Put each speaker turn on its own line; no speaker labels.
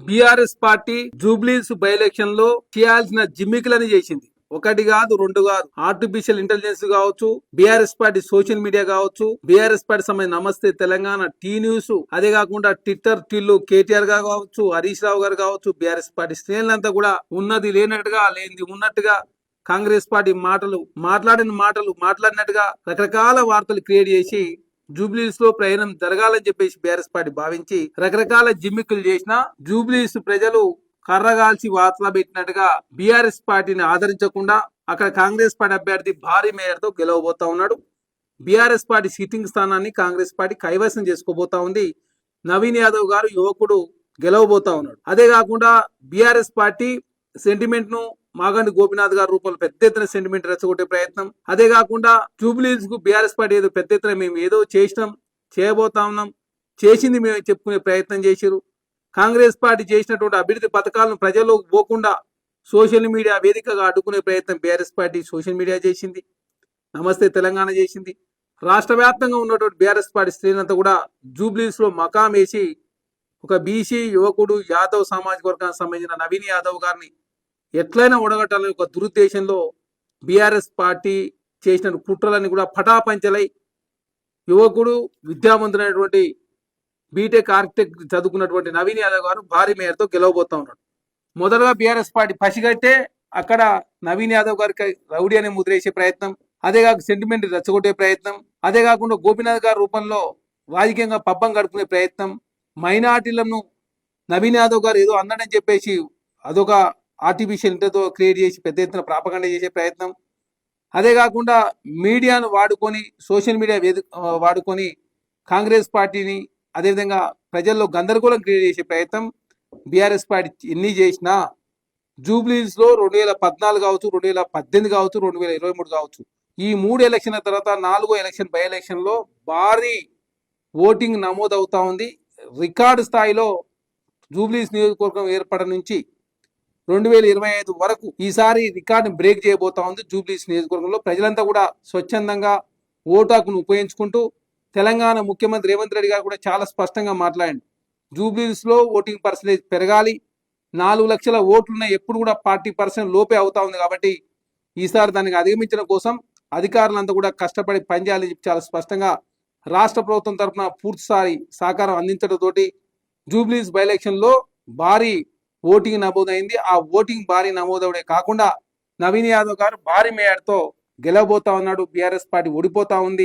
BRS party Jubilees by election లో చేయాల్సిన జిమ్మికులని చేసింది. ఒకటి కాదు, రెండు కాదు. ఆర్టిఫిషియల్ ఇంటెలిజెన్స్ కావచ్చు, బీఆర్ఎస్ పార్టీ సోషల్ మీడియా కావచ్చు, బీఆర్ఎస్ పార్టీ సంబంధించిన నమస్తే తెలంగాణ టీ న్యూస్, అదే కాకుండా ట్విట్టర్ టిల్లు కేటీఆర్ గారు కావచ్చు, హరీష్ రావు గారు కావచ్చు, బీఆర్ఎస్ పార్టీ శ్రేణులంతా కూడా ఉన్నది లేనట్టుగా, లేనిది ఉన్నట్టుగా కాంగ్రెస్ పార్టీ మాట్లాడినట్టుగా రకరకాల వార్తలు క్రియేట్ చేసి జూబ్లీస్ లో ప్రయాణం జరగాలని చెప్పేసి బీఆర్ఎస్ పార్టీ భావించి రకరకాల జిమ్మిక్కులు చేసిన జూబ్లీస్ ప్రజలు కర్రగాల్చి వార్తలు పెట్టినట్టుగా బీఆర్ఎస్ పార్టీని ఆదరించకుండా అక్కడ కాంగ్రెస్ పార్టీ అభ్యర్థి భారీ మేయర్తో గెలవబోతా ఉన్నాడు. బీఆర్ఎస్ పార్టీ సిట్టింగ్ స్థానాన్ని కాంగ్రెస్ పార్టీ కైవసం చేసుకోబోతా ఉంది. నవీన్ యాదవ్ గారు యువకుడు గెలవబోతా ఉన్నాడు. అదే కాకుండా బీఆర్ఎస్ పార్టీ సెంటిమెంట్ ను మాగండి గోపినాథ్ గారి రూపంలో పెద్ద ఎత్తున సెంటిమెంట్ రెచ్చగొట్టే ప్రయత్నం, అదే కాకుండా జూబ్లీస్ కు బీఆర్ఎస్ పార్టీ ఏదో పెద్ద ఎత్తున మేము ఏదో చేసినాం, చేయబోతా ఉన్నాం, చేసింది మేము చెప్పుకునే ప్రయత్నం చేశారు. కాంగ్రెస్ పార్టీ చేసినటువంటి అభివృద్ధి పథకాలను ప్రజల్లోకి పోకుండా సోషల్ మీడియా వేదికగా అడ్డుకునే ప్రయత్నం బీఆర్ఎస్ పార్టీ సోషల్ మీడియా చేసింది. నమస్తే తెలంగాణ చేసింది. రాష్ట్ర వ్యాప్తంగా ఉన్నటువంటి బీఆర్ఎస్ పార్టీ శ్రేణులంతా కూడా జూబ్లీస్ లో మకాం వేసి ఒక బీసీ యువకుడు యాదవ్ సామాజిక వర్గానికి సంబంధించిన నవీన్ యాదవ్ గారిని ఎట్లయినా ఒడగట్టాలని ఒక దురుద్దేశంలో బీఆర్ఎస్ పార్టీ చేసిన కుట్రలని కూడా పటాపంచలై యువకుడు విద్యావంతుడైనటువంటి బీటెక్ ఆర్కిటెక్ట్ చదువుకున్నటువంటి నవీన్ యాదవ్ గారు భారీ మేయర్తో గెలవబోతా ఉన్నాడు. మొదటగా బీఆర్ఎస్ పార్టీ పసిగట్టే అక్కడ నవీన్ యాదవ్ గారికి రౌడీ అనే ముద్ర వేసే ప్రయత్నం, అదే కాక సెంటిమెంట్ రెచ్చగొట్టే ప్రయత్నం, అదే కాకుండా గోపీనాథ్ గారి రూపంలో రాజకీయంగా పబ్బం గడుపుకునే ప్రయత్నం, మైనార్టీలను నవీన్ యాదవ్ గారు ఏదో అన్నాడని చెప్పేసి అదొక ఆర్టిఫిషియల్ ఇంటర్తో క్రియేట్ చేసి పెద్ద ఎత్తున ప్రాపగండ చేసే ప్రయత్నం, అదే కాకుండా మీడియాను వాడుకొని సోషల్ మీడియా వాడుకొని కాంగ్రెస్ పార్టీని అదేవిధంగా ప్రజల్లో గందరగోళం క్రియేట్ చేసే ప్రయత్నం బీఆర్ఎస్ పార్టీ ఎన్ని చేసినా జూబ్లీస్ లో 2014 కావచ్చు, 2018 కావచ్చు, 2023 కావచ్చు, ఈ 3 ఎలక్షన్ల తర్వాత 4వ ఎలక్షన్ బై ఎలక్షన్ లో భారీ ఓటింగ్ నమోదవుతా ఉంది. రికార్డు స్థాయిలో జూబ్లీస్ నియోజకవర్గం ఏర్పడ నుంచి 2025 వరకు ఈసారి రికార్డు బ్రేక్ చేయబోతా ఉంది. జూబ్లీస్ నియోజకవర్గంలో ప్రజలంతా కూడా స్వచ్ఛందంగా ఓటు హక్కును ఉపయోగించుకుంటూ తెలంగాణ ముఖ్యమంత్రి రేవంత్ రెడ్డి గారు కూడా చాలా స్పష్టంగా మాట్లాడండి. జూబ్లీస్ లో ఓటింగ్ పర్సెంటేజ్ పెరగాలి, 4 లక్షల ఓట్లున్న ఎప్పుడు కూడా 40% లోపే అవుతా ఉంది. కాబట్టి ఈసారి దానికి అధిగమించడం కోసం అధికారులంతా కూడా కష్టపడి పనిచేయాలని చెప్పి చాలా స్పష్టంగా రాష్ట్ర ప్రభుత్వం తరఫున పూర్తిస్థాయి సహకారం అందించడంతో జూబ్లీస్ బై ఎలక్షన్ లో భారీ ఓటింగ్ నమోదైంది. ఆ ఓటింగ్ భారీ నమోదవడే కాకుండా నవీన్ యాదవ్ గారు భారీ మేయర్తో గెలవబోతా ఉన్నాడు. బీఆర్ఎస్ పార్టీ ఓడిపోతా ఉంది.